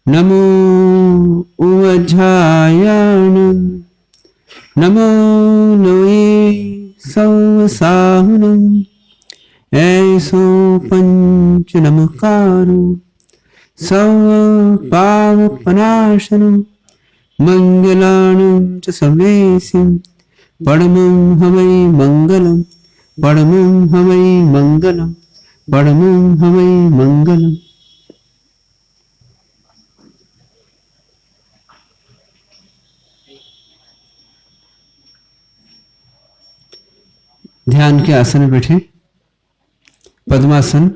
नमो उवझायाणं नमो नये संवसाहनम् ऐसो पंच नमकारो सर्व पावपनाशनं मंगलानं च समेसिं परमं हमै मंगलम् परमं हमै मंगलम् परमं हमै मंगलम्। ध्यान के आसन में बैठे। पद्मासन,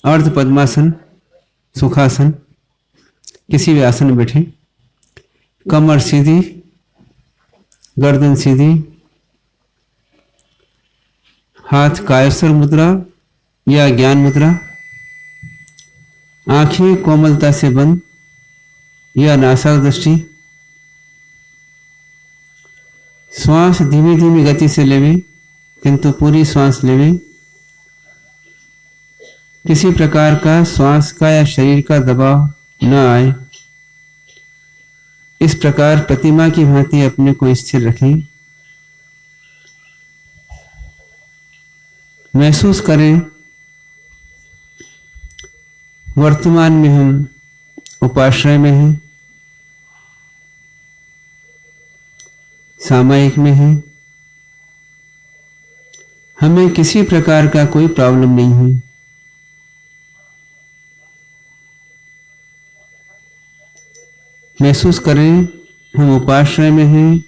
अर्ध पद्मासन, सुखासन, किसी भी आसन में बैठे। कमर सीधी, गर्दन सीधी, हाथ कायस्वर मुद्रा या ज्ञान मुद्रा, आंखें कोमलता से बंद या नासाग्र दृष्टि। श्वास धीमी धीमी गति से लेवे, किंतु पूरी श्वास लेवे। किसी प्रकार का श्वास का या शरीर का दबाव न आए। इस प्रकार प्रतिमा की भांति अपने को स्थिर रखें। महसूस करें वर्तमान में हम उपाश्रय में हैं, सामायिक में हैं। हमें किसी प्रकार का कोई प्रॉब्लम नहीं है। महसूस करें हम उपाश्रय में हैं,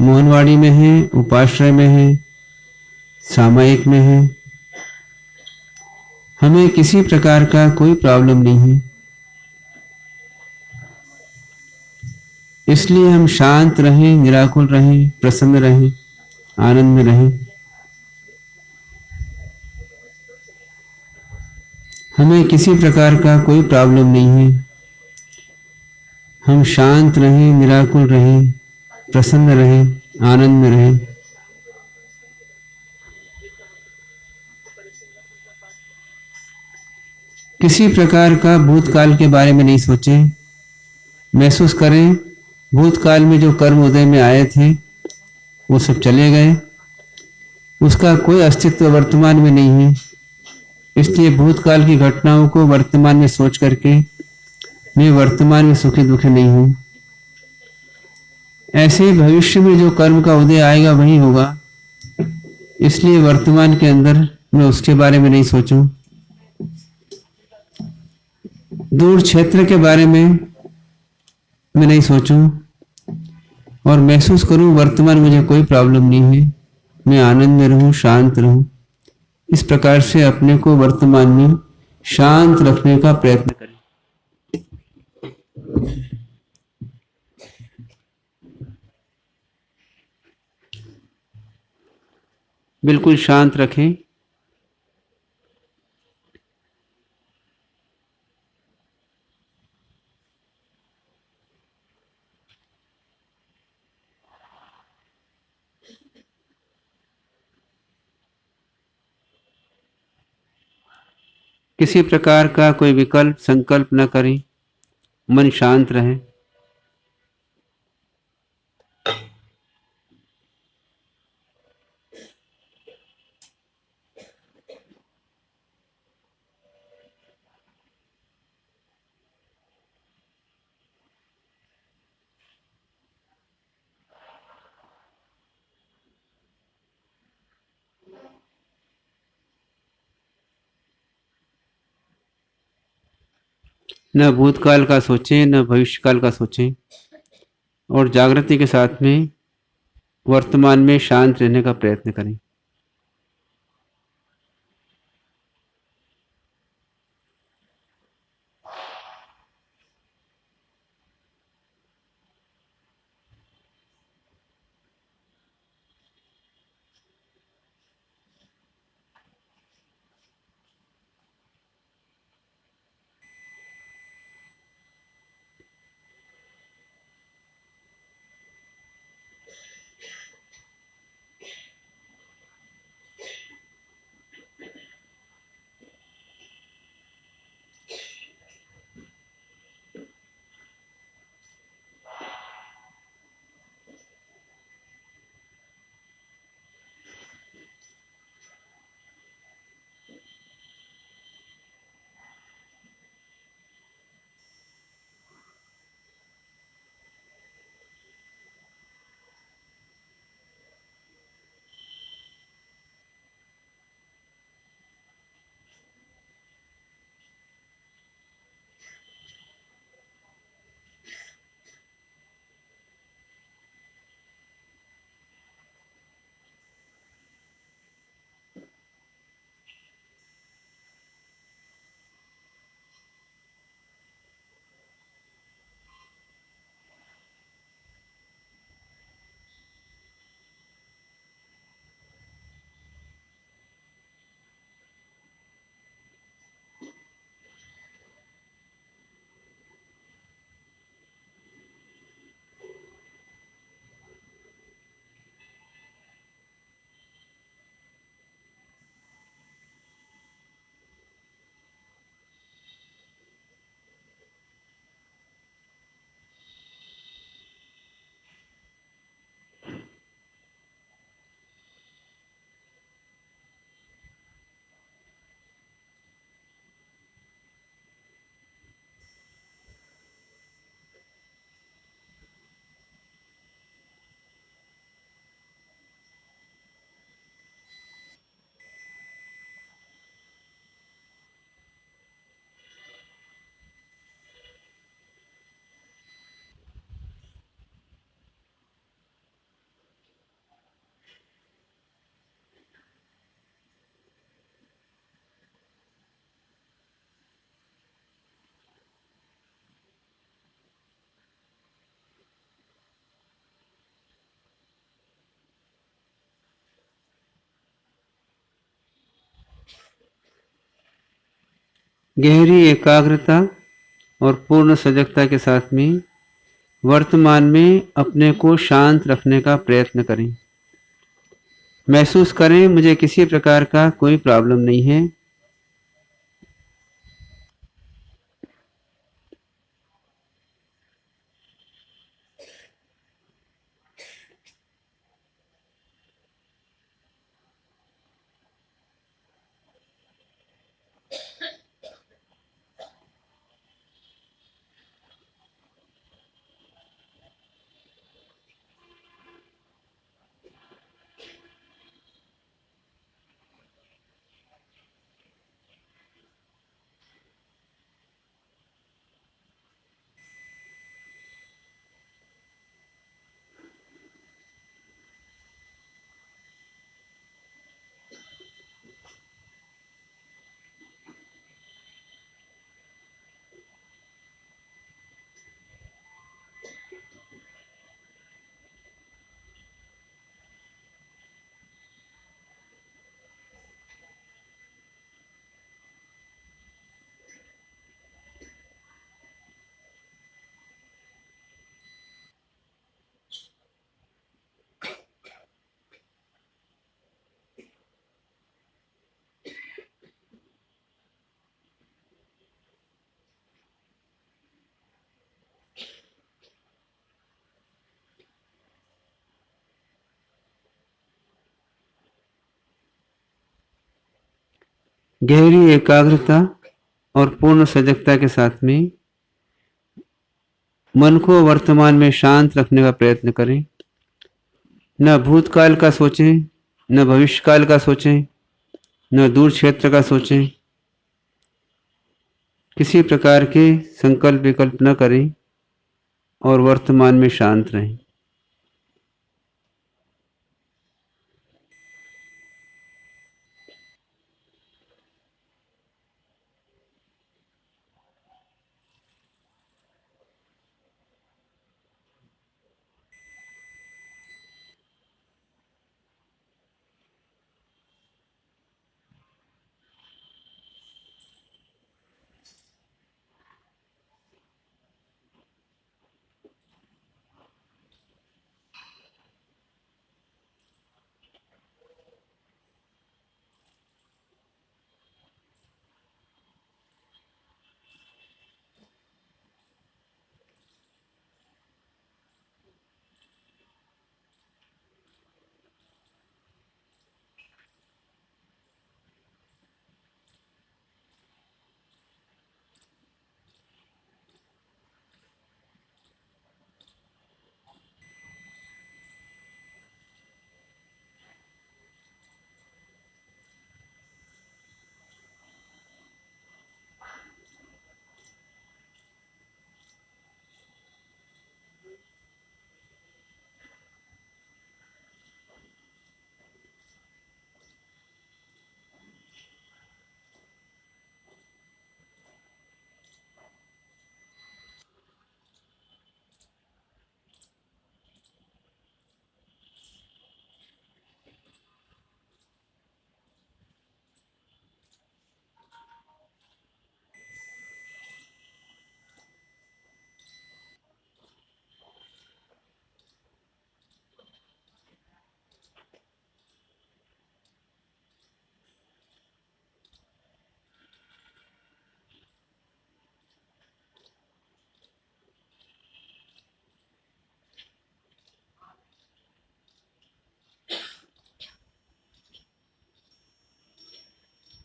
मोहनवाड़ी में हैं, उपाश्रय में हैं, सामायिक में हैं। हमें किसी प्रकार का कोई प्रॉब्लम नहीं है। इसलिए हम शांत रहें, निराकुल रहें, प्रसन्न रहें, आनंद में रहें। हमें किसी प्रकार का कोई प्रॉब्लम नहीं है। हम शांत रहें, निराकुल रहें, प्रसन्न रहें, आनंद में रहें। किसी प्रकार का भूतकाल के बारे में नहीं सोचें। महसूस करें भूतकाल में जो कर्म उदय में आए थे वो सब चले गए, उसका कोई अस्तित्व वर्तमान में नहीं है। इसलिए भूतकाल की घटनाओं को वर्तमान में सोच करके मैं वर्तमान में सुखी दुखी नहीं हूं। ऐसे भविष्य में जो कर्म का उदय आएगा वही होगा। इसलिए वर्तमान के अंदर मैं उसके बारे में नहीं सोचूं। दूर क्षेत्र के बारे में मैं नहीं सोचूं और महसूस करूं वर्तमान मुझे कोई प्रॉब्लम नहीं है। मैं आनंद में रहूं, शांत रहूं। इस प्रकार से अपने को वर्तमान में शांत रखने का प्रयत्न करें। बिल्कुल शांत रखें। किसी प्रकार का कोई विकल्प संकल्प न करें, मन शांत रहे। न भूतकाल का सोचें, न भविष्यकाल का सोचें और जागृति के साथ में वर्तमान में शांत रहने का प्रयत्न करें। गहरी एकाग्रता और पूर्ण सजगता के साथ में वर्तमान में अपने को शांत रखने का प्रयत्न करें। महसूस करें मुझे किसी प्रकार का कोई प्रॉब्लम नहीं है। गहरी एकाग्रता और पूर्ण सजगता के साथ में मन को वर्तमान में शांत रखने का प्रयत्न करें। न भूतकाल का सोचें, न भविष्यकाल का सोचें, न दूर क्षेत्र का सोचें। किसी प्रकार के संकल्प विकल्प न करें और वर्तमान में शांत रहें।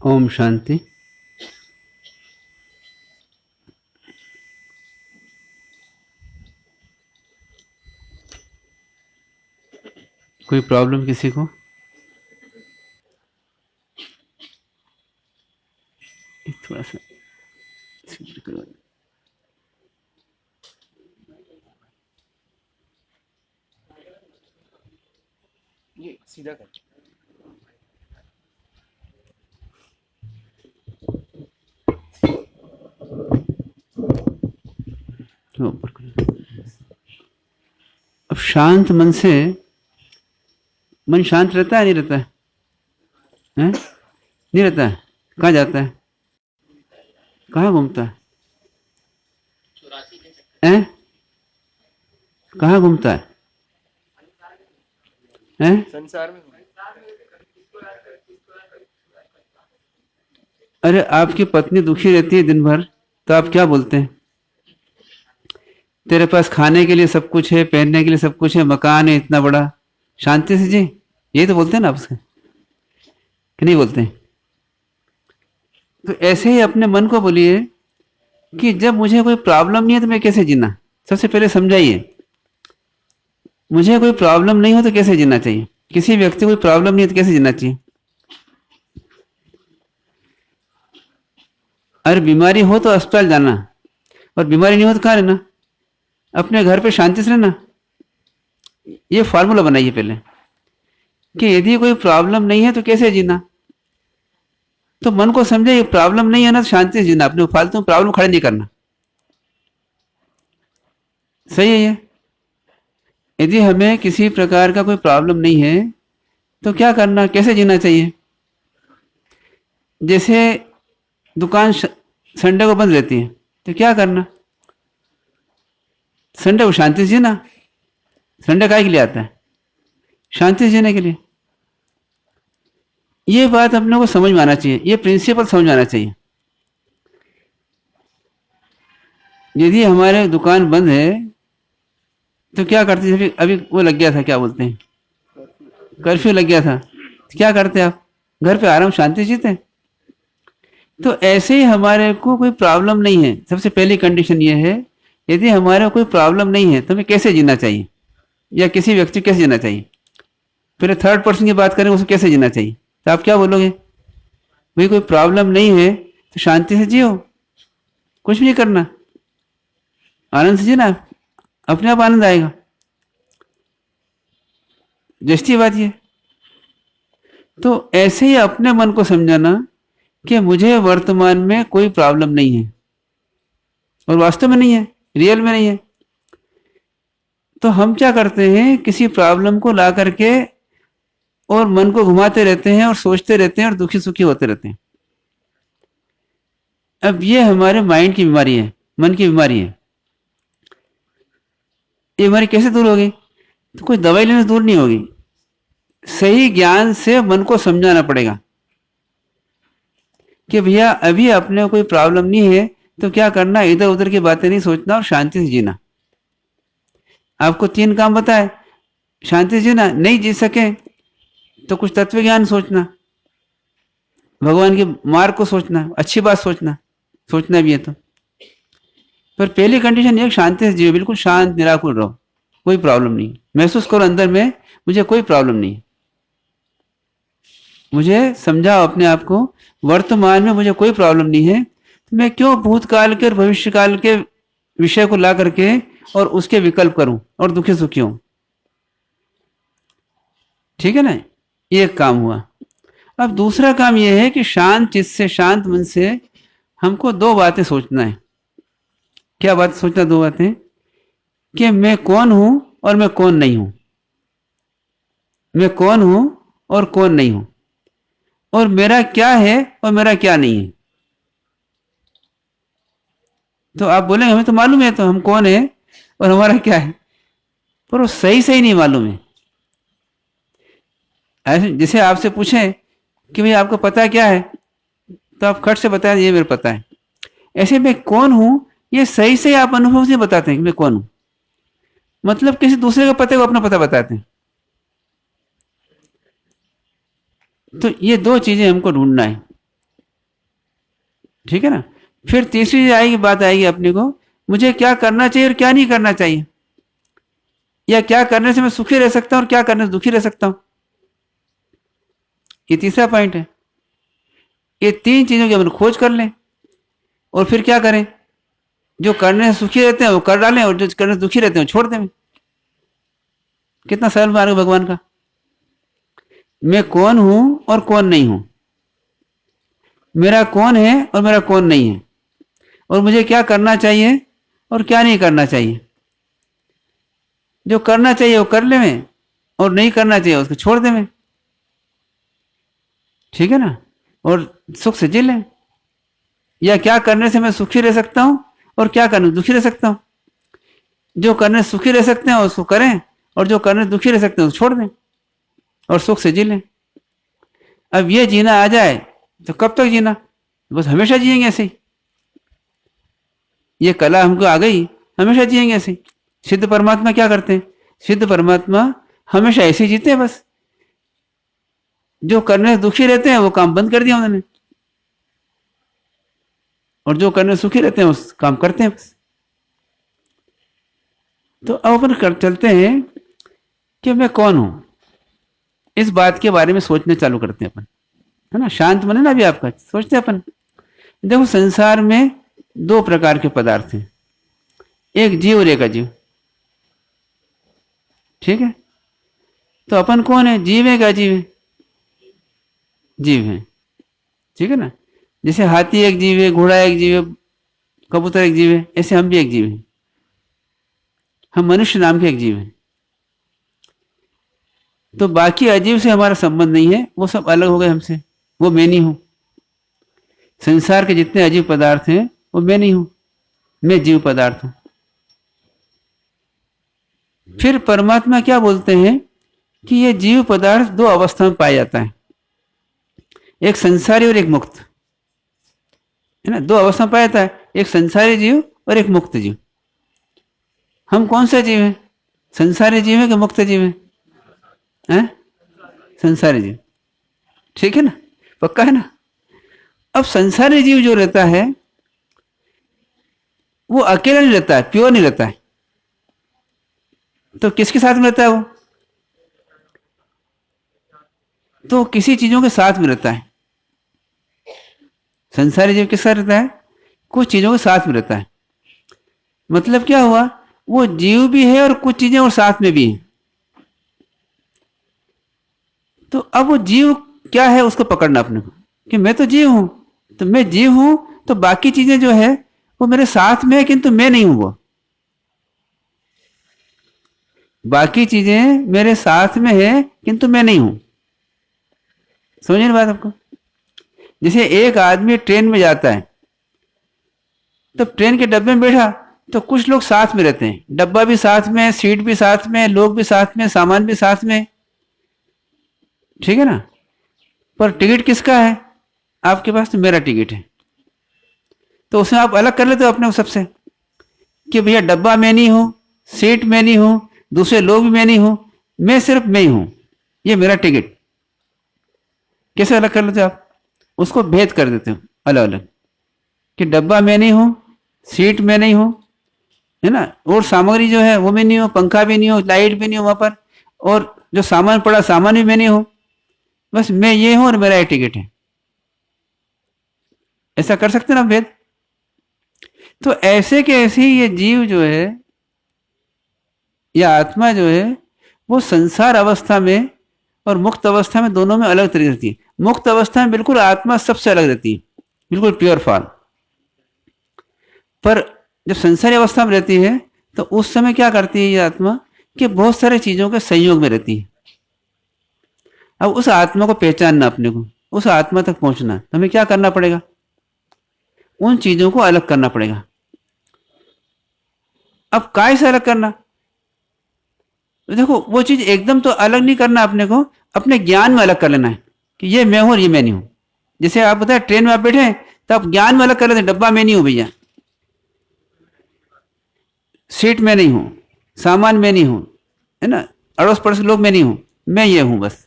ओम शांति। कोई प्रॉब्लम किसी को? थोड़ा सा ये सीधा कर। अब शांत मन से मन शांत रहता है नहीं रहता है? हैं? नहीं रहता है। कहाँ जाता है? कहाँ घूमता है? हैं? कहाँ घूमता है? हैं? संसार में अरे आपकी पत्नी दुखी रहती है दिन भर, तो आप क्या बोलते हैं? तेरे पास खाने के लिए सब कुछ है, पहनने के लिए सब कुछ है, मकान है इतना बड़ा, शांति से जी, यही तो बोलते हैं ना आपसे, कि नहीं बोलते हैं? तो ऐसे ही अपने मन को बोलिए कि जब मुझे कोई प्रॉब्लम नहीं है तो मैं कैसे जीना। सबसे पहले समझाइए, मुझे कोई प्रॉब्लम नहीं हो तो कैसे जीना चाहिए। किसी व्यक्ति को कोई प्रॉब्लम नहीं है तो कैसे जीना चाहिए? अरे बीमारी हो तो अस्पताल जाना, और बीमारी नहीं हो तो कहाँ रहना? अपने घर पे शांति से रहना। ये फार्मूला बनाइए पहले कि यदि कोई प्रॉब्लम नहीं है तो कैसे जीना। तो मन को समझे प्रॉब्लम नहीं है ना तो शांति से जीना, अपने फालतू प्रॉब्लम खड़े नहीं करना। सही है ये? यदि हमें किसी प्रकार का कोई प्रॉब्लम नहीं है तो क्या करना, कैसे जीना चाहिए? जैसे दुकान संडे को बंद रहती है तो क्या करना? संडे को शांति से जीना। संडे काहे के लिए आता है? शांति से जीने के लिए। ये बात अपने को समझ में आना चाहिए, ये प्रिंसिपल समझ में आना चाहिए। यदि हमारे दुकान बंद है तो क्या करते थे? अभी वो लग गया था, क्या बोलते हैं, कर्फ्यू लग गया था, तो क्या करते आप? घर पे आराम शांति से जीते। तो ऐसे ही हमारे को कोई प्रॉब्लम नहीं है, सबसे पहली कंडीशन ये है, यदि हमारे कोई प्रॉब्लम नहीं है तो हमें कैसे जीना चाहिए, या किसी व्यक्ति कैसे जीना चाहिए। फिर थर्ड पर्सन की बात करें, उसको कैसे जीना चाहिए, तो आप क्या बोलोगे? भाई कोई प्रॉब्लम नहीं है तो शांति से जियो, कुछ भी नहीं करना, आनंद से जीना, अपने आप आनंद आएगा। जस्टी बात ये। तो ऐसे ही अपने मन को समझाना कि मुझे वर्तमान में कोई प्रॉब्लम नहीं है, और वास्तव में नहीं है, रियल में नहीं है। तो हम क्या करते हैं, किसी प्रॉब्लम को ला करके और मन को घुमाते रहते हैं और सोचते रहते हैं और दुखी सुखी होते रहते हैं। अब ये हमारे माइंड की बीमारी है, मन की बीमारी है। ये बीमारी कैसे दूर होगी? तो कोई दवाई लेने से दूर नहीं होगी, सही ज्ञान से मन को समझाना पड़ेगा कि भैया अभी अपने कोई प्रॉब्लम नहीं है तो क्या करना, इधर उधर की बातें नहीं सोचना और शांति से जीना। आपको 3 काम बताए, शांति से जीना, नहीं जी सके तो कुछ तत्व ज्ञान सोचना, भगवान के मार्ग को सोचना, अच्छी बात सोचना, सोचना भी है तो। पर पहली कंडीशन ये, शांति से जियो, बिल्कुल शांत निराकुल रहो, कोई प्रॉब्लम नहीं। महसूस करो अंदर में मुझे कोई प्रॉब्लम नहीं, मुझे समझाओ अपने आप को वर्तमान में मुझे कोई प्रॉब्लम नहीं है, तो मैं क्यों भूतकाल के और भविष्यकाल के विषय को ला करके और उसके विकल्प करूं और दुखी सुखी हूं। ठीक है ना? ये एक काम हुआ। अब दूसरा काम यह है कि शांत चित्त से, शांत मन से हमको 2 बातें सोचना है। क्या बात सोचना? 2 बातें, कि मैं कौन हूं और मैं कौन नहीं हूं। मैं कौन हूं और कौन नहीं हूं, और मेरा क्या है और मेरा क्या नहीं है। तो आप बोलेंगे हमें तो मालूम है, तो हम कौन है और हमारा क्या है, पर वो सही सही नहीं मालूम है। ऐसे जैसे आपसे पूछें कि भाई आपको पता क्या है, तो आप खट से बताएं ये मेरे पता है। ऐसे मैं कौन हूं, ये सही से आप अनुभव से बताते हैं कि मैं कौन हूं, मतलब किसी दूसरे का पते को अपना पता बताते हैं। तो ये 2 चीजें हमको ढूंढना है। ठीक है ना? फिर तीसरी आएगी, बात आएगी अपने को, मुझे क्या करना चाहिए और क्या नहीं करना चाहिए, या क्या करने से मैं सुखी रह सकता हूं और क्या करने से दुखी रह सकता हूं। ये तीसरा पॉइंट है। ये 3 चीजों की हम खोज कर लें, और फिर क्या करें, जो करने से सुखी रहते हैं वो कर डालें, और जो करने से दुखी रहते हैं वो छोड़ दें। कितना सरल मार्ग भगवान का। मैं कौन हूं और कौन नहीं हूं, मेरा कौन है और मेरा कौन नहीं है, और मुझे क्या करना चाहिए और क्या नहीं करना चाहिए। जो करना चाहिए वो कर ले में, और नहीं करना चाहिए उसको छोड़ दे में। ठीक है ना? और सुख से जी लें। या क्या करने से मैं सुखी रह सकता हूं और क्या करने दुखी रह सकता हूं। जो करने सुखी रह सकते हैं उसको करें, और जो करने दुखी रह सकते हैं उसको छोड़ दें और सुख से जी लें। अब ये जीना आ जाए तो कब तक जीना, बस हमेशा जिएंगे ऐसे ही। ये कला हमको आ गई, हमेशा जिएंगे ऐसे ही। सिद्ध परमात्मा क्या करते हैं, सिद्ध परमात्मा हमेशा ऐसे ही जीते हैं बस। जो करने से दुखी रहते हैं वो काम बंद कर दिया उन्होंने, और जो करने से सुखी रहते हैं उस काम करते हैं बस। तो अब अपन चलते हैं कि मैं कौन हूं, इस बात के बारे में सोचने चालू करते हैं अपन, है ना। शांत मन है ना अभी आपका, सोचते हैं अपन। देखो संसार में दो प्रकार के पदार्थ हैं, एक जीव और एक अजीव, ठीक है। तो अपन कौन है, जीव है क्या अजीव है, जीव है, ठीक है ना। जैसे हाथी एक जीव है, घोड़ा एक जीव है, कबूतर एक जीव है, ऐसे हम भी एक जीव हैं। हम मनुष्य नाम के एक जीव हैं। तो बाकी अजीव से हमारा संबंध नहीं है, वो सब अलग हो गए हमसे, वो मैं नहीं हूं। संसार के जितने अजीव पदार्थ हैं वो मैं नहीं हूं, मैं जीव पदार्थ हूं। फिर परमात्मा क्या बोलते हैं कि ये जीव पदार्थ दो अवस्था में पाया जाता है, एक संसारी और एक मुक्त, है ना। दो अवस्था में पाया जाता है, एक संसारी जीव और एक मुक्त जीव। हम कौन सा जीव है, संसारी जीव है कि मुक्त जीव है? संसारी जीव, ठीक है ना, पक्का है ना। अब संसारी जीव जो रहता है वो अकेला नहीं रहता है, प्योर नहीं रहता है। तो किसके साथ में रहता है वो, तो किसी चीजों के साथ में रहता है। संसारी जीव किसके साथ रहता है, कुछ चीजों के साथ में रहता है। मतलब क्या हुआ, वो जीव भी है और कुछ चीजें और साथ में भी हैं। तो अब वो जीव क्या है उसको पकड़ना अपने को, कि मैं तो जीव हूं, तो मैं जीव हूं तो बाकी चीजें जो है वो मेरे साथ में है, किंतु मैं नहीं हूं वो। बाकी चीजें मेरे साथ में है किंतु मैं नहीं हूं। समझिए ना बात आपको। जैसे एक आदमी ट्रेन में जाता है, तो ट्रेन के डब्बे में बैठा तो कुछ लोग साथ में रहते हैं, डब्बा भी साथ में, सीट भी साथ में, लोग भी साथ में, सामान भी साथ में, ठीक है ना। पर टिकट किसका है, आपके पास तो मेरा टिकट है। तो उसमें आप अलग कर लेते हो अपने को सबसे, कि भैया डब्बा मैं नहीं हूं, सीट मैं नहीं हूं, दूसरे लोग भी मैं नहीं हूं, मैं सिर्फ मैं ही हूं, ये मेरा टिकट। कैसे अलग कर लेते हो आप, उसको भेद कर देते हो अलग अलग, कि डब्बा मैं नहीं हूं, सीट मैं नहीं हूं, है ना, और सामग्री जो है वो मैं नहीं हूं, पंखा भी नहीं हूं, लाइट भी नहीं हूं वहां पर, और जो सामान पड़ा सामान भी मैं नहीं हूं, बस मैं ये हूं और मेरा ये टिकट है। ऐसा कर सकते ना भेद। तो ऐसे के ऐसे ही ये जीव जो है या आत्मा जो है वो संसार अवस्था में और मुक्त अवस्था में दोनों में अलग तरीके रहती है। मुक्त अवस्था में बिल्कुल आत्मा सबसे अलग रहती है, बिल्कुल प्योर फॉर्म। पर जब संसारी अवस्था में रहती है तो उस समय क्या करती है ये आत्मा, कि बहुत सारी चीजों के संयोग में रहती है। अब उस आत्मा को पहचानना, अपने को उस आत्मा तक पहुंचना, तो हमें क्या करना पड़ेगा, उन चीजों को अलग करना पड़ेगा। अब काय से अलग करना, देखो वो चीज एकदम तो अलग नहीं करना, अपने को अपने ज्ञान में अलग कर लेना है कि ये मैं हूं और ये मैं नहीं हूं। जैसे आप बताए ट्रेन में आप बैठे हैं तो आप ज्ञान में अलग कर लेते हैं, डब्बा मैं नहीं हूं भैया, सीट में नहीं हूं, सामान में नहीं हूं, है ना, अड़ोस पड़ोस के लोग में नहीं हूं, मैं ये हूं, बस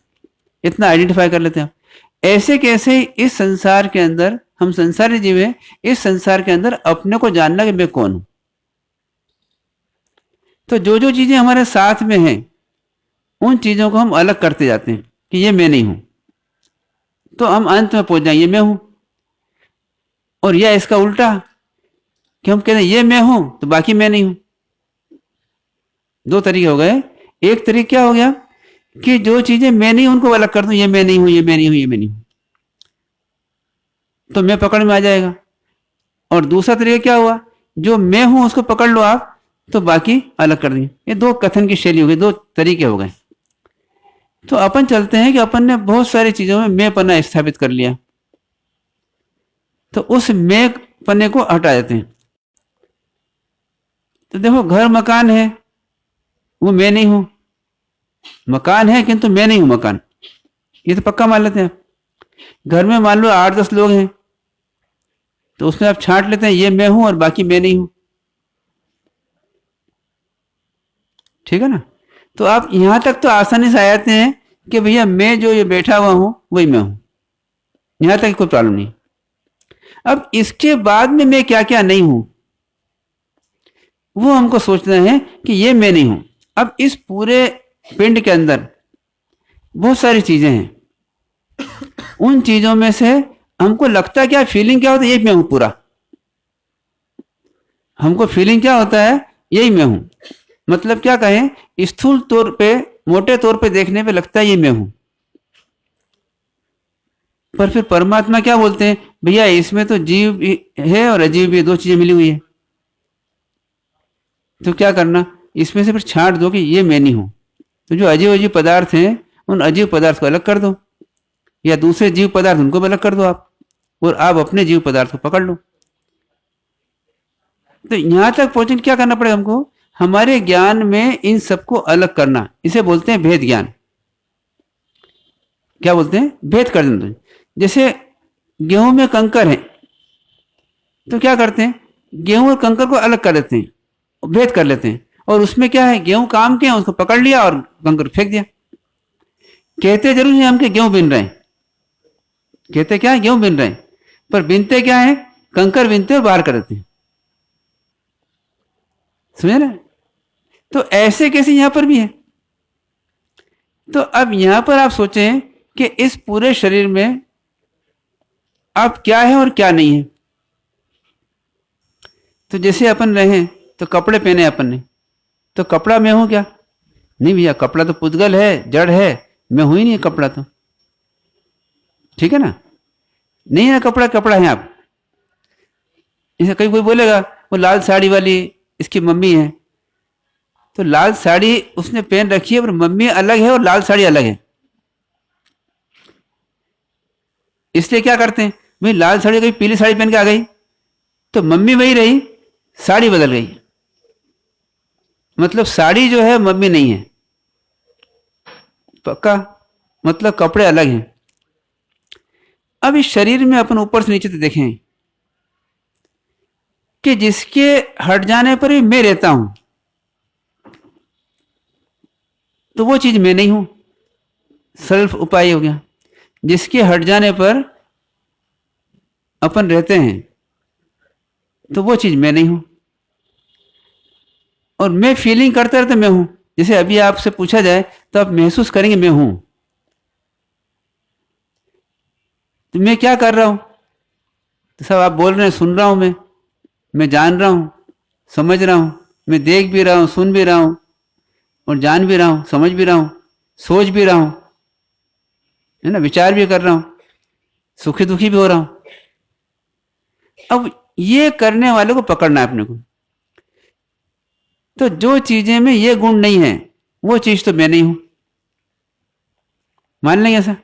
इतना आइडेंटिफाई कर लेते हैं। ऐसे कैसे इस संसार के अंदर, हम संसारी जीव हैं, इस संसार के अंदर अपने को जानना कि मैं कौन हूं। तो जो जो चीजें हमारे साथ में हैं उन चीजों को हम अलग करते जाते हैं कि ये मैं नहीं हूं, तो हम अंत में पहुंच जाएंगे ये मैं हूं। और यह इसका उल्टा, कि हम कहते हैं ये मैं हूं तो बाकी मैं नहीं हूं। दो तरीके हो गए। एक तरीका क्या हो गया कि जो चीजें मैं नहीं उनको अलग कर दूं, ये मैं नहीं हूं, ये मैं नहीं हूं, ये मैं नहीं हूं, तो मैं पकड़ में आ जाएगा। और दूसरा तरीका क्या हुआ, जो मैं हूं उसको पकड़ लो आप, तो बाकी अलग कर देंगे। ये दो कथन की शैली हो गई, दो तरीके हो गए। तो अपन चलते हैं कि अपन ने बहुत सारी चीजों में मैं पना स्थापित कर लिया, तो उस मैं पन्ने को हटा देते हैं। तो देखो घर मकान है, वो मैं नहीं हूं। मकान है किंतु मैं नहीं हूं मकान, ये तो पक्का मान लेते हैं। घर में मान लो 8-10 लोग हैं, तो उसमें आप छांट लेते हैं ये मैं हूं और बाकी मैं नहीं हूं। ठीक है ना। तो आप यहां तक तो आसानी से आ जाते हैं कि भैया मैं जो ये बैठा हुआ हूं वही मैं हूं, यहां तक कोई प्रॉब्लम नहीं। अब इसके बाद में मैं क्या क्या नहीं हूं, वो हमको सोचना है कि ये मैं नहीं हूं। अब इस पूरे पिंड के अंदर बहुत सारी चीजें हैं, उन चीजों में से हमको लगता क्या, फीलिंग क्या होता है, ये मैं हूं पूरा। हमको फीलिंग क्या होता है, यही मैं हूं। मतलब क्या कहें, स्थूल तौर पे, मोटे तौर पे देखने पे लगता है ये मैं हूं। पर फिर परमात्मा क्या बोलते हैं, भैया इसमें तो जीव भी है और अजीव भी है, दो चीजें मिली हुई है। तो क्या करना, इसमें से फिर छांट दो कि ये मैं नहीं हूं। तो जो अजीव अजीव पदार्थ हैं उन अजीव पदार्थ को अलग कर दो, या दूसरे जीव पदार्थ उनको भी अलग कर दो आप, और आप अपने जीव पदार्थ को पकड़ लो। तो यहां तक पहुंचने क्या करना पड़ेगा हमको, हमारे ज्ञान में इन सबको अलग करना, इसे बोलते हैं भेद ज्ञान। क्या बोलते हैं, भेद कर देना। जैसे गेहूं में कंकर है, तो क्या करते हैं, गेहूं और कंकर को अलग कर देते हैं, भेद कर लेते हैं, और उसमें क्या है, गेहूं काम के हैं उसको पकड़ लिया और कंकर फेंक दिया। कहते जरूर है हम कि गेहूं बिन रहे हैं, कहते क्या है, गेहूं बिन रहे हैं, पर बिनते क्या है, कंकर बिनते और बाहर कर देते हैं। समझे ना। तो ऐसे कैसे यहां पर भी है। तो अब यहां पर आप सोचें कि इस पूरे शरीर में अब क्या है और क्या नहीं है। तो जैसे अपन रहे तो कपड़े पहने अपन ने, तो कपड़ा मैं हूं क्या, नहीं भैया, कपड़ा तो पुद्गल है, जड़ है, मैं हूं ही नहीं कपड़ा तो। ठीक है ना, नहीं है ना कपड़ा, कपड़ा है आप। जैसे कहीं कोई बोलेगा वो लाल साड़ी वाली इसकी मम्मी है, तो लाल साड़ी उसने पहन रखी है पर मम्मी अलग है और लाल साड़ी अलग है। इसलिए क्या करते हैं, भाई लाल साड़ी कहीं पीली साड़ी पहन के आ गई तो मम्मी वही रही, साड़ी बदल गई, मतलब साड़ी जो है मम्मी नहीं है, पक्का, मतलब कपड़े अलग हैं। अब इस शरीर में अपन ऊपर से नीचे तक देखें कि जिसके हट जाने पर भी मैं रहता हूं, तो वो चीज मैं नहीं हूं, सेल्फ उपाय हो गया। जिसके हट जाने पर अपन रहते हैं, तो वो चीज मैं नहीं हूं, और मैं फीलिंग करते रहते मैं हूं। जैसे अभी आपसे पूछा जाए तो आप महसूस करेंगे मैं हूं, तो मैं क्या कर रहा हूं, तो सब आप बोल रहे हैं, सुन रहा हूं मैं जान रहा हूं, समझ रहा हूं, मैं देख भी रहा हूं, सुन भी रहा हूं, और जान भी रहा हूं, समझ भी रहा हूं, सोच भी रहा हूं, है ना, विचार भी कर रहा हूं, सुखी दुखी भी हो रहा हूं। अब ये करने वाले को पकड़ना है अपने को। तो जो चीजें में ये गुण नहीं है वो चीज तो मैं नहीं हूं, मान लेंगे ऐसा।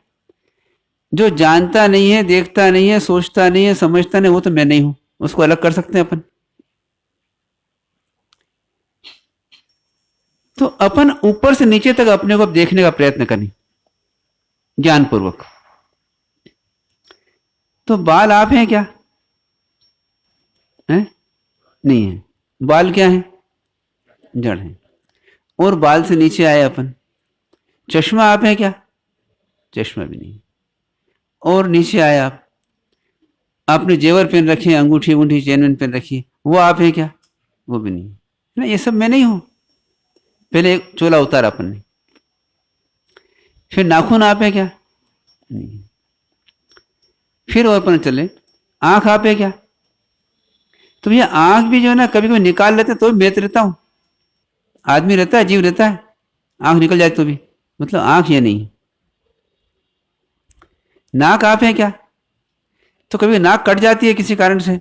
जो जानता नहीं है, देखता नहीं है, सोचता नहीं है, समझता नहीं, वो तो मैं नहीं हूं, उसको अलग कर सकते हैं अपन। तो अपन ऊपर से नीचे तक अपने को देखने का प्रयत्न करें ज्ञानपूर्वक। तो बाल आप हैं क्या, हैं, नहीं है। बाल क्या है, जड़ है, और बाल से नीचे आए अपन। चश्मा आप है क्या, चश्मा भी नहीं, और नीचे आए आप। आपने जेवर पहन रखे हैं, अंगूठी अंगूठी चेन वेन पहन रखी है, वो आप है क्या, वो भी नहीं ना, ये सब मैं नहीं हूं। पहले एक चोला उतारा अपन ने। फिर नाखून आप है क्या, नहीं। फिर और अपन चले, आंख आप है क्या, तो भैया आंख भी जो है ना कभी कभी निकाल लेते तो भी मैं तो रहता हूं। आदमी रहता है, जीव रहता है, आंख निकल जाए तो भी, मतलब आंख ये नहीं है। नाक आप है क्या, तो कभी नाक कट जाती है किसी कारण से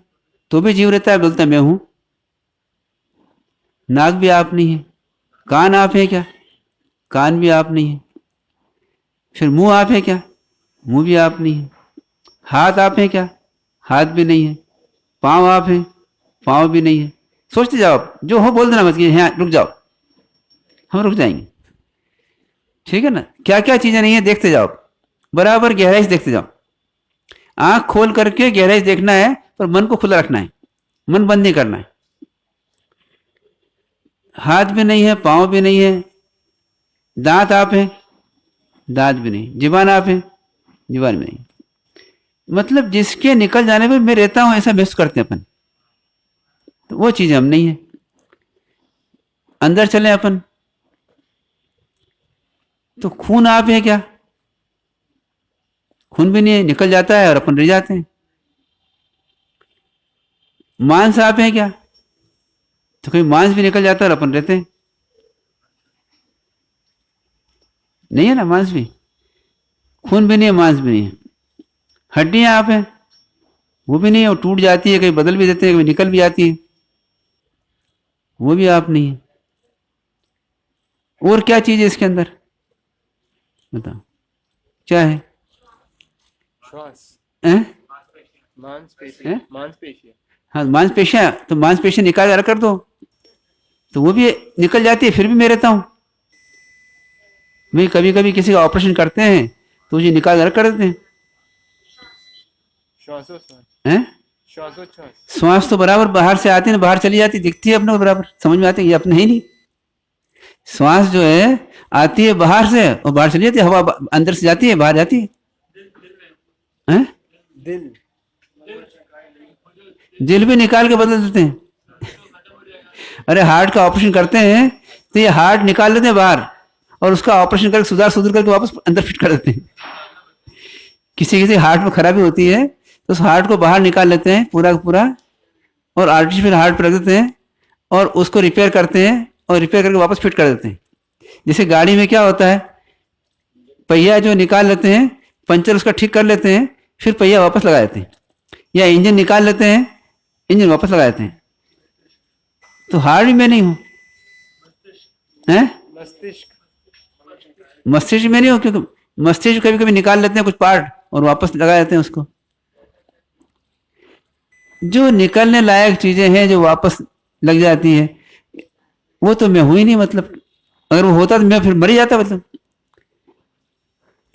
तो भी जीव रहता है, बोलता है मैं हूं, नाक भी आप नहीं है। कान आप है क्या, कान भी आप नहीं है। फिर मुंह आप है क्या, मुंह भी आप नहीं है। हाथ आप है क्या, हाथ भी नहीं है, पाँव आप हैं, पाँव भी नहीं है। सोचते जाओ, आप जो हो बोल देना मत कि हाँ रुक जाओ, हम रुक जाएंगे। ठीक है ना, क्या क्या चीजें नहीं है देखते जाओ, बराबर गहराई से देखते जाओ। आंख खोल करके गहराई से देखना है, पर मन को खुला रखना है, मन बंद नहीं करना है। हाथ भी नहीं है, पाँव भी नहीं है, दांत आप हैं, दांत भी नहीं, जीवान आप हैं, जीवान भी नहीं। मतलब जिसके निकल जाने पर मैं रहता हूं ऐसा महसूस करते हैं अपन, तो वो चीज हम नहीं है। अंदर चले अपन, तो खून आप है क्या? खून भी नहीं है, निकल जाता है और अपन रह जाते हैं। मांस आप है क्या? तो कोई मांस भी निकल जाता है और अपन रहते हैं। नहीं है ना, मांस भी, खून भी नहीं है, मांस भी नहीं है। हड्डियां आप हैं, वो भी नहीं है, वो टूट जाती है, कहीं बदल भी देते हैं, कभी निकल भी जाती है, वो भी आप नहीं है। और क्या चीज है इसके अंदर, बताओ क्या है? श्वास, हैं? मांसपेशी, हैं? मांसपेशी। हाँ, मांसपेशियां, तो मांसपेशियां निकाल अलग कर दो, तो वो भी निकल जाती है, फिर भी मैं रहता हूं। मैं कभी कभी किसी का ऑपरेशन करते हैं तो ये निकाल अलग कर देते हैं। श्वासोच्छ्वास, हैं? श्वासोच्छ्वास। श्वास तो बराबर बाहर से आती है, बाहर चली जाती, दिखती है अपने को बराबर, समझ में आती है, ये अपने ही नहीं। श्वास जो है आती है बाहर से और बाहर चली जाती है, हवा अंदर से जाती है बाहर जाती है। हैं? दिल, दिल भी निकाल के बदल देते हैं। अरे हार्ट का ऑपरेशन करते हैं तो ये हार्ट निकाल लेते हैं बाहर और उसका ऑपरेशन करके सुधार करके वापस अंदर फिट कर देते हैं। किसी किसी हार्ट में खराबी होती है तो उस हार्ट को बाहर निकाल लेते हैं पूरा का पूरा और आर्टिफिशियल हार्ट पर रख देते हैं और उसको रिपेयर करते हैं और रिपेयर करके वापस फिट कर देते हैं। जैसे गाड़ी में क्या होता है, पहिया जो निकाल लेते हैं, पंचर उसका ठीक कर लेते हैं, फिर पहिया वापस लगा देते हैं, या इंजन निकाल लेते हैं, इंजन वापस लगा देते हैं। तो हार्ट भी मैं नहीं हूं, हैं? मस्तिष्क, मस्तिष्क में नहीं हूं, क्योंकि मस्तिष्क कभी कभी निकाल लेते हैं कुछ पार्ट और वापस लगा देते हैं उसको। जो निकलने लायक चीजें हैं जो वापस लग जाती है, वो तो मैं हूं ही नहीं। मतलब अगर वो होता तो मैं फिर मर ही जाता। मतलब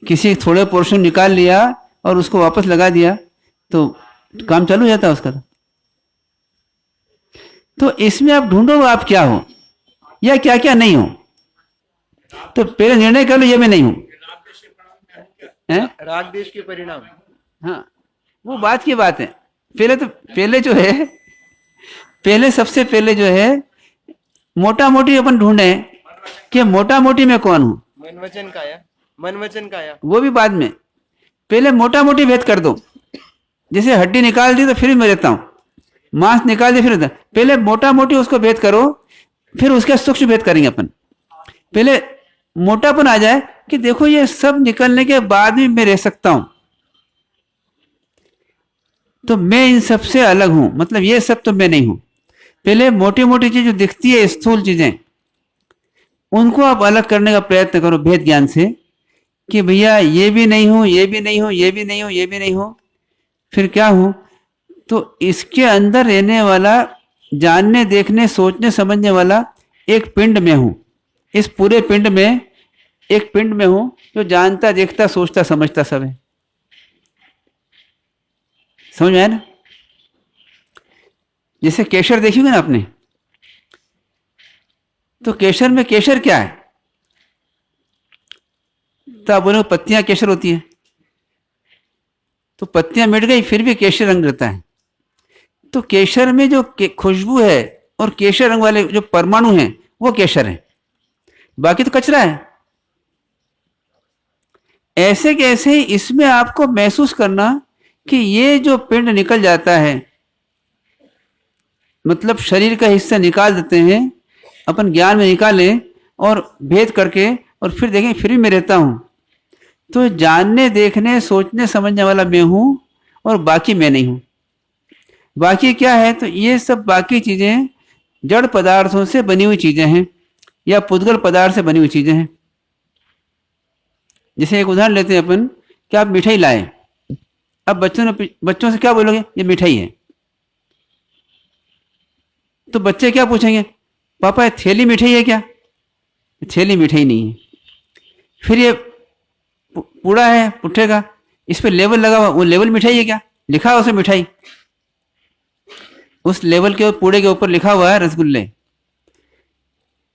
किसी थोड़े पोर्शन निकाल लिया और उसको वापस लगा दिया तो काम चालू हो जाता है उसका। तो इसमें आप ढूंढो आप क्या हो या क्या क्या नहीं हो। तो पहले निर्णय कर लो ये मैं नहीं हूं। हैं? राग देश के परिणाम। हाँ, वो बात की बात है। पहले जो है, पहले सबसे पहले जो है मोटा मोटी अपन ढूंढे कि मोटा मोटी मैं कौन हूं। मन वचन काया, मन वचन काया। वो भी बाद में, पहले मोटा मोटी भेद कर दो। जैसे हड्डी निकाल दी तो फिर मैं रहता हूं, मांस निकाल दी फिर रहता। पहले मोटा मोटी उसको भेद करो, फिर उसका सूक्ष्म भेद करेंगे अपन। पहले मोटापन आ जाए कि देखो ये सब निकलने के बाद भी मैं रह सकता हूं, तो मैं इन सब से अलग हूं, मतलब ये सब तो मैं नहीं हूं। पहले मोटी मोटी चीज जो दिखती है, स्थूल चीजें, उनको आप अलग करने का प्रयत्न करो भेद ज्ञान से कि भैया ये भी नहीं हूं, ये भी नहीं हूं, ये भी नहीं हूं, ये भी नहीं हूं, फिर क्या हूं? तो इसके अंदर रहने वाला, जानने देखने सोचने समझने वाला एक पिंड में हूं। इस पूरे पिंड में एक पिंड में हूं जो जानता देखता सोचता समझता सब है। समझ में आया ना? जैसे केशर देखिएगा ना आपने, तो केशर में केशर क्या है? तो आप बोले पत्तियां केशर होती हैं, तो पत्तियां मिट गई फिर भी केशर रंग रहता है। तो केशर में जो खुशबू है और केशर रंग वाले जो परमाणु हैं वो केशर है, बाकी तो कचरा है। ऐसे कैसे इसमें आपको महसूस करना कि ये जो पिंड निकल जाता है, मतलब शरीर का हिस्सा निकाल देते हैं, अपन ज्ञान में निकालें और भेद करके और फिर देखें फिर भी मैं रहता हूं। तो जानने देखने सोचने समझने वाला मैं हूं और बाकी मैं नहीं हूं। बाकी क्या है? तो ये सब बाकी चीजें जड़ पदार्थों से बनी हुई चीजें हैं या पुद्गल पदार्थ से बनी हुई चीजें हैं। जैसे एक उदाहरण लेते हैं अपन कि आप मिठाई लाए, अब बच्चों से क्या बोलोगे, ये मिठाई है, तो बच्चे क्या पूछेंगे, पापा ये थैली मिठाई है क्या? थैली मिठाई नहीं है। फिर ये पूड़ा है पुट्ठे का, इस पे लेबल लगा हुआ, वो लेबल मिठाई है क्या? लिखा हुआ उसे मिठाई, उस लेबल के पूड़े के ऊपर लिखा हुआ है रसगुल्ले,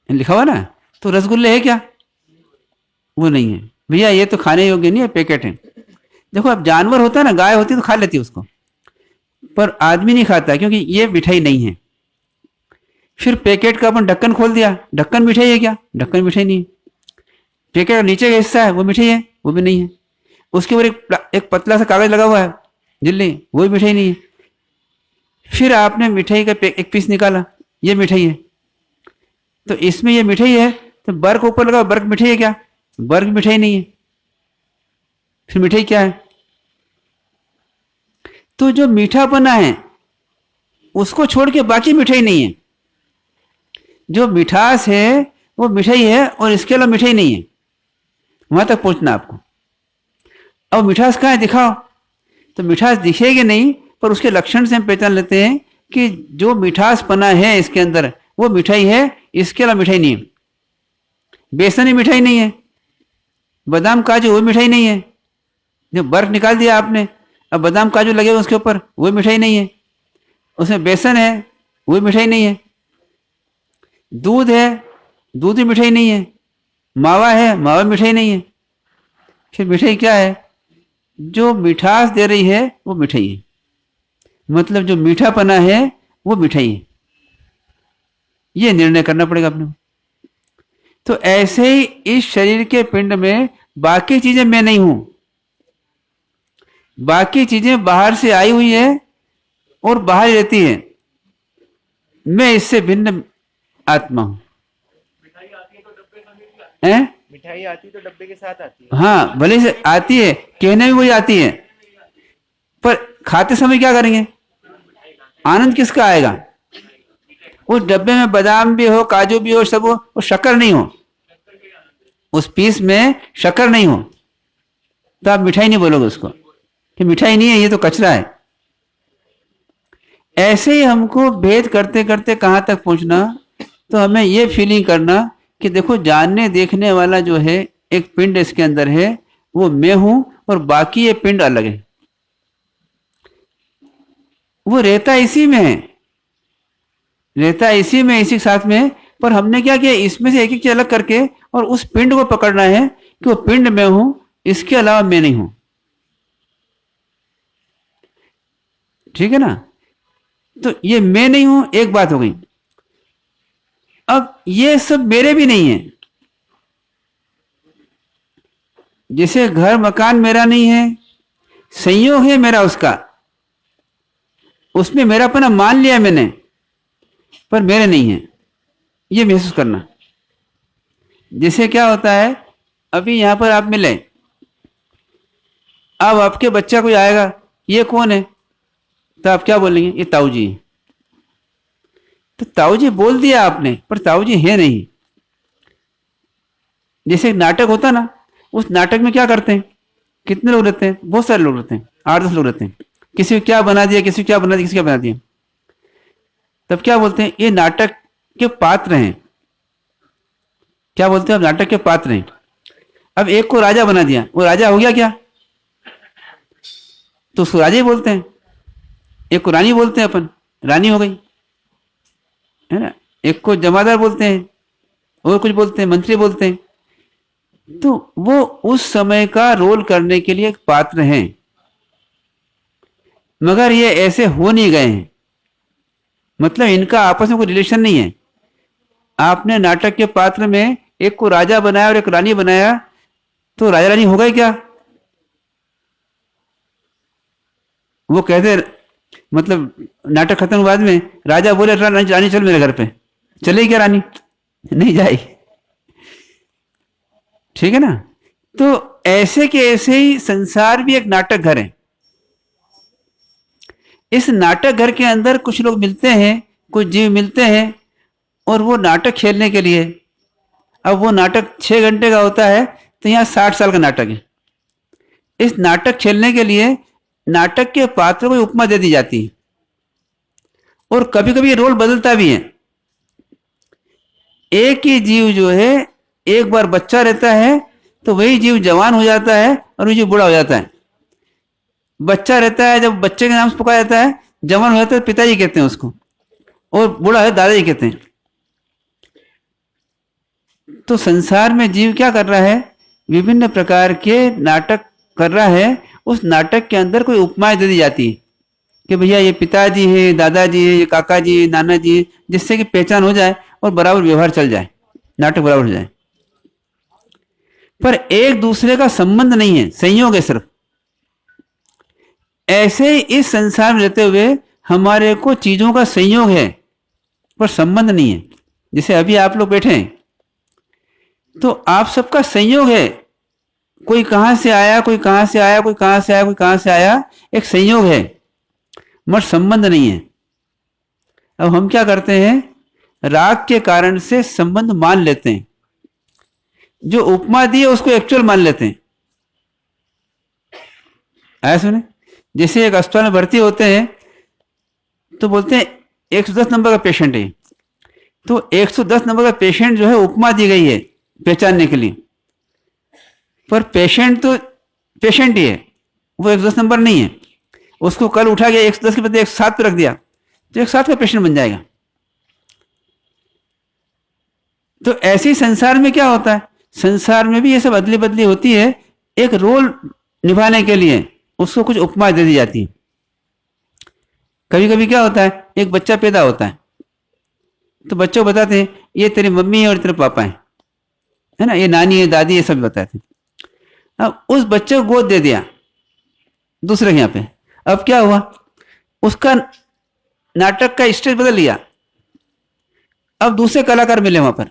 लिखा हुआ ना, तो रसगुल्ले है क्या? वो नहीं है भैया, ये तो खाने योग्य नहीं है, पैकेट है। देखो अब जानवर होता है ना, गाय होती है तो खा लेती है उसको, पर आदमी नहीं खाता क्योंकि ये मिठाई नहीं है। फिर पैकेट का अपन ढक्कन खोल दिया, ढक्कन मिठाई है क्या? ढक्कन मिठाई नहीं है। पैकेट का नीचे का हिस्सा है वो मिठाई है? वो भी नहीं है। उसके ऊपर एक पतला सा कागज लगा हुआ है झिल्ली, वो भी मिठाई नहीं है। फिर आपने मिठाई का एक पीस निकाला, ये मिठाई है, तो इसमें ये मिठाई है, तो बर्फ ऊपर लगा, बर्फ मिठाई है क्या? बर्फ मिठाई नहीं है। फिर मिठाई क्या है? तो जो मीठापना है उसको छोड़ के बाकी मिठाई नहीं है। जो मिठास है वो मिठाई है और इसके अलावा मिठाई नहीं है, वहां तक पहुंचना आपको। अब मिठास कहाँ है, दिखाओ। तो मिठास दिखेगी नहीं, पर उसके लक्षण से हम पहचान लेते हैं कि जो मिठास पना है इसके अंदर वो मिठाई है, इसके अलावा मिठाई नहीं है। बेसन ही मिठाई नहीं है, बादाम काजू वो मिठाई नहीं है। जो बर्फ निकाल दिया आपने, अब बादाम काजू लगे हुए उसके ऊपर, वो मिठाई नहीं है। उसमें बेसन है, वो मिठाई नहीं है। दूध है, दूध भी मिठाई नहीं है। मावा है, मावा मिठाई नहीं है। फिर मिठाई क्या है? जो मिठास दे रही है वो मिठाई है, मतलब जो मीठापना है वो मिठाई है। ये निर्णय करना पड़ेगा अपने को। तो ऐसे ही इस शरीर के पिंड में बाकी चीजें मैं नहीं हूं, बाकी चीजें बाहर से आई हुई है और बाहर रहती है, मैं इससे भिन्न आत्मा हूं। मिठाई आती तो डब्बे के साथ आती है। हाँ, भले से आती है, कहने में वही आती है, पर खाते समय क्या करेंगे? आनंद किसका आएगा? उस डब्बे में बादाम भी हो, काजू भी हो, सब हो, वो शक्कर नहीं हो, उस पीस में शक्कर नहीं हो, तो आप मिठाई नहीं बोलोगे उसको कि मिठाई नहीं है, ये तो कचरा है। ऐसे ही हमको भेद करते करते कहाँ तक पहुंचना, तो हमें ये फीलिंग करना कि देखो जानने देखने वाला जो है एक पिंड इसके अंदर है, वो मैं हूं और बाकी ये पिंड अलग है। वो रहता इसी में है, रहता इसी में, इसी के साथ में, पर हमने क्या किया, इसमें से एक एक चीज अलग करके और उस पिंड को पकड़ना है कि वो पिंड मैं हूं, इसके अलावा मैं नहीं हूं। ठीक है ना? तो ये मैं नहीं हूं, एक बात हो गई। अब ये सब मेरे भी नहीं है। जैसे घर मकान मेरा नहीं है, संयोग है मेरा उसका, उसमें मेरापना मान लिया मैंने, पर मेरे नहीं है, ये महसूस करना। जैसे क्या होता है, अभी यहां पर आप मिले, अब आपके बच्चा कोई आएगा, ये कौन है, तो आप क्या बोलेंगे? ये ताऊ जी है। तो ताऊ जी बोल दिया आपने, पर ताऊ जी है नहीं। जैसे नाटक होता ना, उस नाटक में क्या करते हैं, कितने लोग रहते हैं? बहुत सारे लोग रहते हैं, 8-10 लोग रहते हैं। किसी को क्या बना दिया, किसी को क्या बना दिया, किसी को क्या बना दिया। तब क्या बोलते हैं? ये नाटक के पात्र हैं। क्या बोलते हैं? अब नाटक के पात्र हैं। अब एक को राजा बना दिया, वो राजा हो गया क्या? तो उसको राजा ही बोलते हैं। एक को रानी बोलते हैं, अपन रानी हो गई, है ना। एक को जमादार बोलते हैं, और कुछ बोलते हैं, मंत्री बोलते हैं। तो वो उस समय का रोल करने के लिए एक पात्र हैं, मगर ये ऐसे हो नहीं गए हैं, मतलब इनका आपस में कोई रिलेशन नहीं है। आपने नाटक के पात्र में एक को राजा बनाया और एक रानी बनाया, तो राजा रानी हो गए क्या? वो कहते, मतलब नाटक खत्म बाद में राजा बोले रानी चल मेरे घर पे, चलेगी क्या रानी? नहीं जाएगी। ठीक है ना। तो ऐसे के ऐसे ही संसार भी एक नाटक घर है। इस नाटक घर के अंदर कुछ लोग मिलते हैं, कुछ जीव मिलते हैं, और वो नाटक खेलने के लिए, अब वो नाटक 6 घंटे का होता है, तो यहाँ 60 साल का नाटक है। इस नाटक खेलने के लिए नाटक के पात्र को उपमा दे दी जाती है और कभी कभी रोल बदलता भी है। एक ही जीव जो है एक बार बच्चा रहता है तो वही जीव जवान हो जाता है और वही जीव बूढ़ा हो जाता है। बच्चा रहता है, जब बच्चे के नाम से पुकारा जाता है, जवान हो जाता है पिताजी कहते हैं उसको, और बूढ़ा है दादाजी कहते हैं। तो संसार में जीव क्या कर रहा है, विभिन्न प्रकार के नाटक कर रहा है। उस नाटक के अंदर कोई उपमाएं दे दी जाती है कि भैया ये पिताजी है, दादाजी है, ये काका जी है, नाना जी है, जिससे कि पहचान हो जाए और बराबर व्यवहार चल जाए, नाटक बराबर हो जाए। पर एक दूसरे का संबंध नहीं है, संयोग है सिर्फ। ऐसे ही इस संसार में रहते हुए हमारे को चीजों का संयोग है पर संबंध नहीं है। जैसे अभी आप लोग बैठे हैं तो आप सबका संयोग है, कोई कहां से आया, कोई कहां से आया, कोई कहां से आया, कोई कहां से आया, एक संयोग है मगर संबंध नहीं है। अब हम क्या करते हैं, राग के कारण से संबंध मान लेते हैं, जो उपमा दी है उसको एक्चुअल मान लेते हैं। आया सुने, जैसे एक अस्पताल में भर्ती होते हैं तो बोलते हैं 110 नंबर का पेशेंट है, तो 110 नंबर का पेशेंट जो है उपमा दी गई है पहचानने के लिए, पर पेशेंट तो पेशेंट ही है, वो 110 नंबर नहीं है। उसको कल उठा गया 110 के बदले 107 पे रख दिया तो 107 का पेशेंट बन जाएगा। तो ऐसे ही संसार में क्या होता है, संसार में भी ये सब अदली बदली होती है। एक रोल निभाने के लिए उसको कुछ उपमा दे दी जाती है। कभी कभी क्या होता है, एक बच्चा पैदा होता है तो बच्चों को बताते हैं ये तेरी मम्मी है और तेरे पापा है ना, ये नानी है, दादी है, सब बताते हैं। अब उस बच्चे को गोद दे दिया दूसरे के यहाँ पे, अब क्या हुआ, उसका नाटक का स्टेज बदल लिया, अब दूसरे कलाकार मिले वहां पर।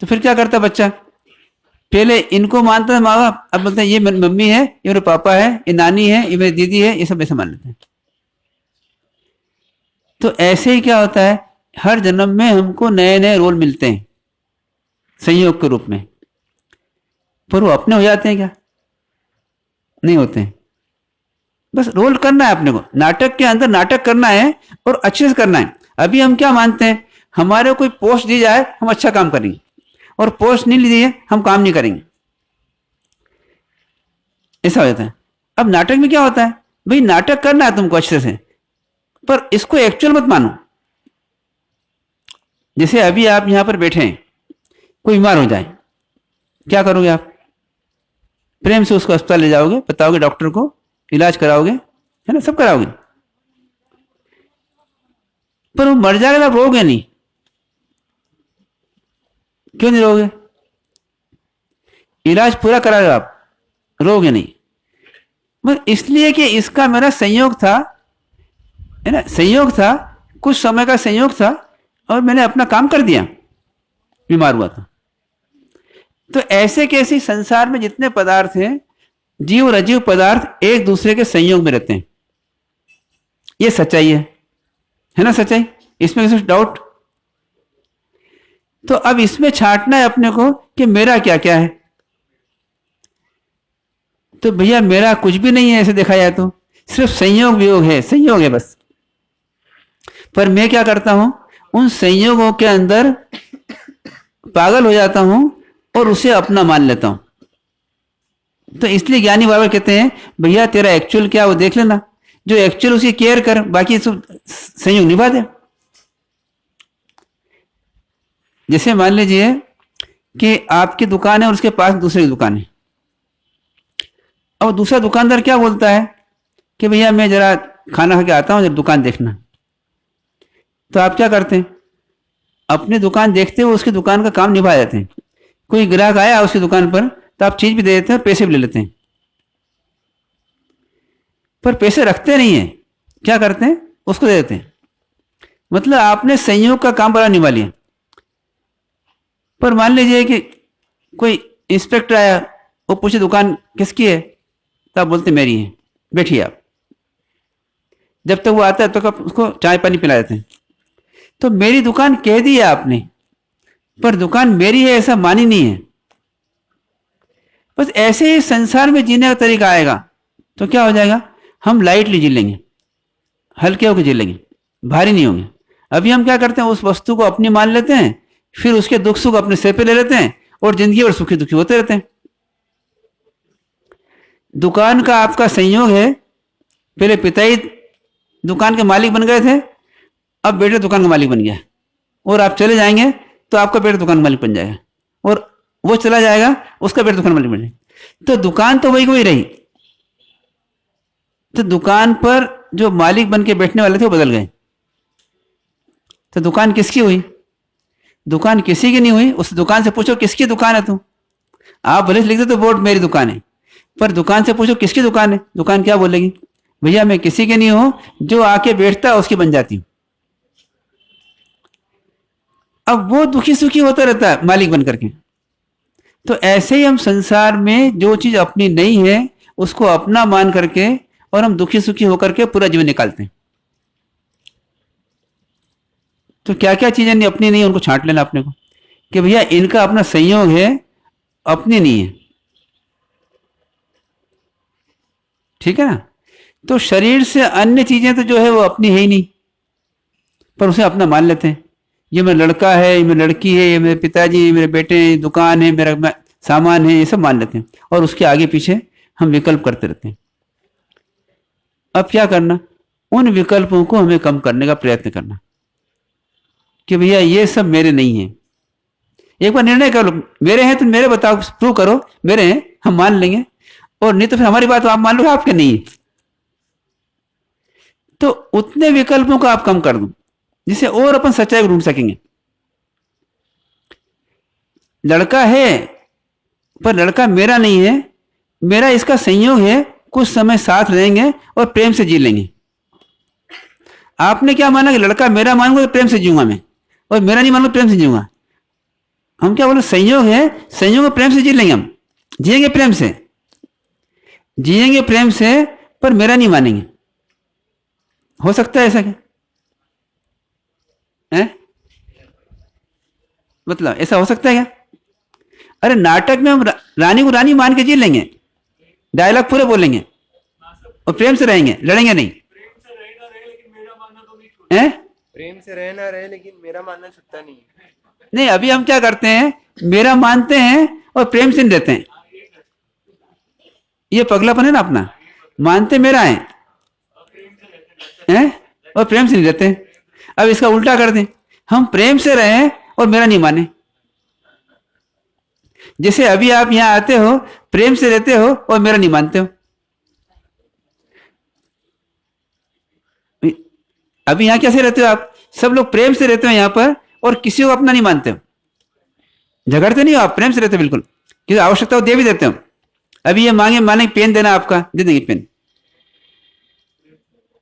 तो फिर क्या करता बच्चा, पहले इनको मानता है माँ बाप, अब बोलते हैं ये मेरी मम्मी है, ये मेरे पापा है, ये नानी है, ये मेरी दीदी है, ये सब ऐसे मान लेते हैं। तो ऐसे ही क्या होता है, हर जन्म में हमको नए नए रोल मिलते हैं संयोग के रूप में, पर वो अपने हो जाते हैं क्या, नहीं होते हैं। बस रोल करना है अपने को, नाटक के अंदर नाटक करना है और अच्छे से करना है। अभी हम क्या मानते हैं, हमारे कोई पोस्ट दी जाए हम अच्छा काम करेंगे, और पोस्ट नहीं ली जाए हम काम नहीं करेंगे, ऐसा हो जाता है। अब नाटक में क्या होता है, भाई नाटक करना है तुमको अच्छे से, पर इसको एक्चुअल मत मानो। जैसे अभी आप यहां पर बैठे हैं, कोई बीमार हो जाए, क्या करोगे आप, प्रेम से उसको अस्पताल ले जाओगे, बताओगे डॉक्टर को, इलाज कराओगे, है ना, सब कराओगे, पर वो मर जाएगा तो आप रोगे नहीं। क्यों नहीं रोगे, इलाज पूरा कराओगे आप, रोगे नहीं। बस इसलिए कि इसका मेरा संयोग था, है ना, संयोग था, कुछ समय का संयोग था और मैंने अपना काम कर दिया, बीमार हुआ था। तो ऐसे कैसे संसार में जितने पदार्थ हैं, जीव और अजीव पदार्थ एक दूसरे के संयोग में रहते हैं, ये सच्चाई है ना, सच्चाई, इसमें कुछ डाउट। तो अब इसमें छांटना है अपने को कि मेरा क्या क्या है। तो भैया मेरा कुछ भी नहीं है ऐसे देखा जाए तो, सिर्फ संयोग वियोग है, संयोग है बस। पर मैं क्या करता हूं, उन संयोगों के अंदर पागल हो जाता हूं और उसे अपना मान लेता हूं। तो इसलिए ज्ञानी बाबा कहते हैं भैया तेरा एक्चुअल क्या वो देख लेना, जो एक्चुअल उसकी केयर कर, बाकी सब संयोग निभा दे। जैसे मान लीजिए कि आपकी दुकान है और उसके पास दूसरी दुकान है, और दूसरा दुकानदार क्या बोलता है कि भैया मैं जरा खाना खा के आता हूं, जरा दुकान देखना। तो आप क्या करते हैं, अपनी दुकान देखते हुए उसकी दुकान का काम निभा देते हैं। कोई ग्राहक आया उसकी दुकान पर तो आप चीज भी दे देते हैं, पैसे भी ले लेते हैं, पर पैसे रखते नहीं है, क्या करते हैं, उसको दे देते हैं। मतलब आपने संयोग का काम बड़ा निभा लिया। पर मान लीजिए कि कोई इंस्पेक्टर आया, वो पूछे दुकान किसकी है, तो आप बोलते मेरी है, बैठिए आप। जब तक वो आता है तो आप उसको चाय पानी पिला देते हैं। तो मेरी दुकान कह दी है आपने, पर दुकान मेरी है ऐसा मानी नहीं है। बस ऐसे ही संसार में जीने का तरीका आएगा तो क्या हो जाएगा, हम लाइटली जी लेंगे, हल्के होकर जी लेंगे, भारी नहीं होंगे। अभी हम क्या करते हैं, उस वस्तु को अपनी मान लेते हैं, फिर उसके दुख सुख अपने सिर पे ले लेते हैं और जिंदगी भर सुखी दुखी होते रहते हैं। दुकान का आपका संयोग है, पहले पिता ही दुकान के मालिक बन गए थे, अब बेटे दुकान का मालिक बन गया, और आप चले जाएंगे तो आपका बेटा दुकान का मालिक बन जाएगा, और वो चला जाएगा उसका बेटा दुकान का मालिक बन जाएगा। तो दुकान तो वही रही। तो दुकान पर जो मालिक बन के बैठने वाले थे वो बदल गए। तो दुकान किसकी हुई? दुकान किसी की नहीं हुई। उस दुकान से पूछो किसकी दुकान है तू? आप भले लिख दो तो बोर्ड मेरी दुकान है, पर दुकान से पूछो किसकी दुकान है, दुकान क्या बोलेगी? भैया मैं किसी के नहीं हूं, जो आके बैठता है उसकी बन जाती हूं। अब वो दुखी सुखी होता रहता है मालिक बन करके। तो ऐसे ही हम संसार में जो चीज अपनी नहीं है उसको अपना मान करके और हम दुखी सुखी होकर के पूरा जीवन निकालते हैं। तो क्या क्या चीजें अपनी नहीं है उनको छांट लेना अपने को, कि भैया इनका अपना संयोग है, अपनी नहीं है। ठीक है ना? तो शरीर से अन्य चीजें तो जो है वो अपनी है ही नहीं, पर उसे अपना मान लेते हैं। ये मेरा लड़का है, ये मेरी लड़की है, ये मेरे पिताजी, ये मेरे बेटे, दुकान है, मेरा सामान है, ये सब मान लेते हैं और उसके आगे पीछे हम विकल्प करते रहते हैं। अब क्या करना? उन विकल्पों को हमें कम करने का प्रयत्न करना कि भैया ये सब मेरे नहीं है। एक बार निर्णय कर लो, मेरे हैं तो मेरे बताओ, प्रूव करो मेरे हैं, हम मान लेंगे, और नहीं तो फिर हमारी बात आप मान लो आपके नहीं है। तो उतने विकल्पों को आप कम कर दो जिससे और अपन सच्चाई को ढूंढ सकेंगे। लड़का है पर लड़का मेरा नहीं है, मेरा इसका संयोग है, कुछ समय साथ रहेंगे और प्रेम से जी लेंगे। आपने क्या माना कि लड़का मेरा मानूंगा तो प्रेम से जीऊंगा मैं, और मेरा नहीं मानूंगा प्रेम से जीऊंगा। हम क्या बोले? संयोग है, संयोग में प्रेम से जी लेंगे, हम जिएंगे प्रेम से, जिएंगे प्रेम से, पर मेरा नहीं मानेंगे। हो सकता है ऐसा क्या है? मतलब ऐसा हो सकता है क्या? अरे नाटक में हम रानी को रानी मान के जी लेंगे, डायलॉग पूरे बोलेंगे और प्रेम से रहेंगे, लड़ेंगे नहीं। प्रेम से रहना रहे लेकिन मेरा मानना छूटता नहीं है। नहीं, अभी हम क्या करते हैं, मेरा मानते हैं और प्रेम से नहीं रहते हैं। ये पगलापन है ना अपना, मानते मेरा है और प्रेम से नहीं रहते हैं। अब इसका उल्टा कर दें, हम प्रेम से रहें और मेरा नहीं माने। जैसे अभी आप यहां आते हो, प्रेम से रहते हो और मेरा नहीं मानते हो। अभी यहां कैसे रहते हो आप? सब लोग प्रेम से रहते हो यहां पर और किसी को अपना नहीं मानते हो। झगड़ते नहीं हो आप, प्रेम से रहते हो बिल्कुल, किसी आवश्यकता को दे भी देते हो। अभी ये मांगे माने पेन देना, आपका दे देंगे पेन।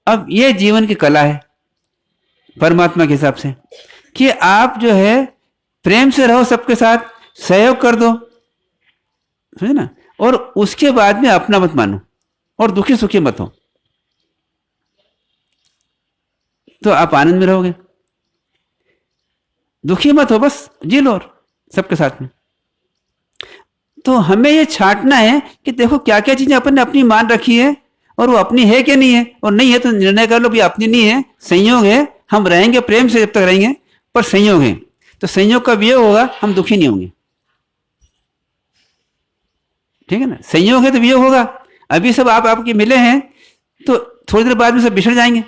अब ये जीवन की कला है परमात्मा के हिसाब से, कि आप जो है प्रेम से रहो, सबके साथ सहयोग कर दो, समझे ना, और उसके बाद में अपना मत मानो और दुखी सुखी मत हो, तो आप आनंद में रहोगे। दुखी मत हो, बस जी लो और सबके साथ में। तो हमें ये छांटना है कि देखो क्या क्या चीजें अपन ने अपनी मान रखी है और वो अपनी है कि नहीं है, और नहीं है तो निर्णय कर लो कि अपनी नहीं है, संयोग है। हम रहेंगे प्रेम से जब तक रहेंगे, पर संयोग है, तो संयोग का वियोग होगा, हम दुखी नहीं होंगे। ठीक है ना? संयोग है तो वियोग होगा। अभी सब आप आपके मिले हैं तो थोड़ी देर बाद में सब बिछड़ जाएंगे।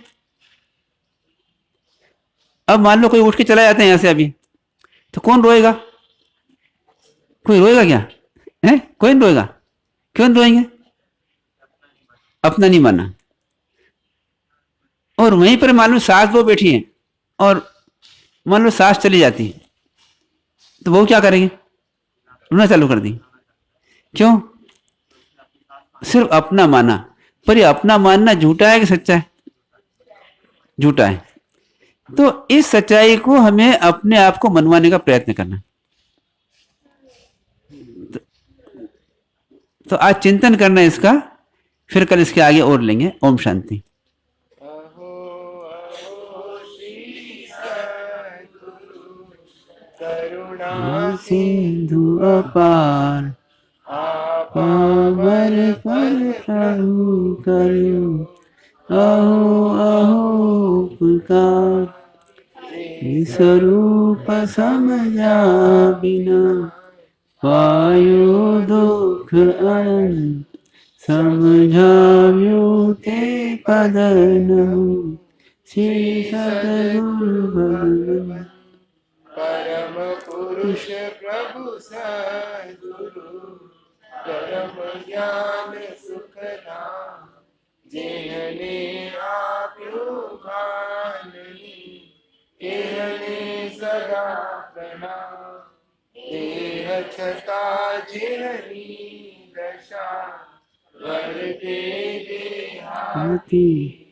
अब मान लो कोई उठ के चला जाता है यहां से अभी, तो कौन रोएगा? कोई रोएगा क्या? है? कोई नहीं रोएगा। क्यों नहीं रोएंगे? अपना नहीं माना। और वहीं पर मान लो सास वो बैठी है और मान लो सास चली जाती है, तो वो क्या करेंगे? रोना चालू कर दी। क्यों? सिर्फ अपना माना। पर ये अपना मानना झूठा है कि सच्चा है? झूठा है। तो इस सच्चाई को हमें अपने आप को मनवाने का प्रयत्न करना। तो आज चिंतन करना इसका, फिर कल इसके आगे और लेंगे। ओम शांति। करुणा सिंधु अपार पावर पर प्रभु करुणा अहो अहो पुकार स्वरूप समझा बिना पायो दुख अनंत समझाव्यो ते पदन श्री सद्गुरु भगवान परम पुरुष प्रभु सद्गुरु परम ज्ञान सुखदाम जेहने आप्यो भाननी एहने सदा प्रणाम देह छता जेहनी दशा वर्ते देहा हाथी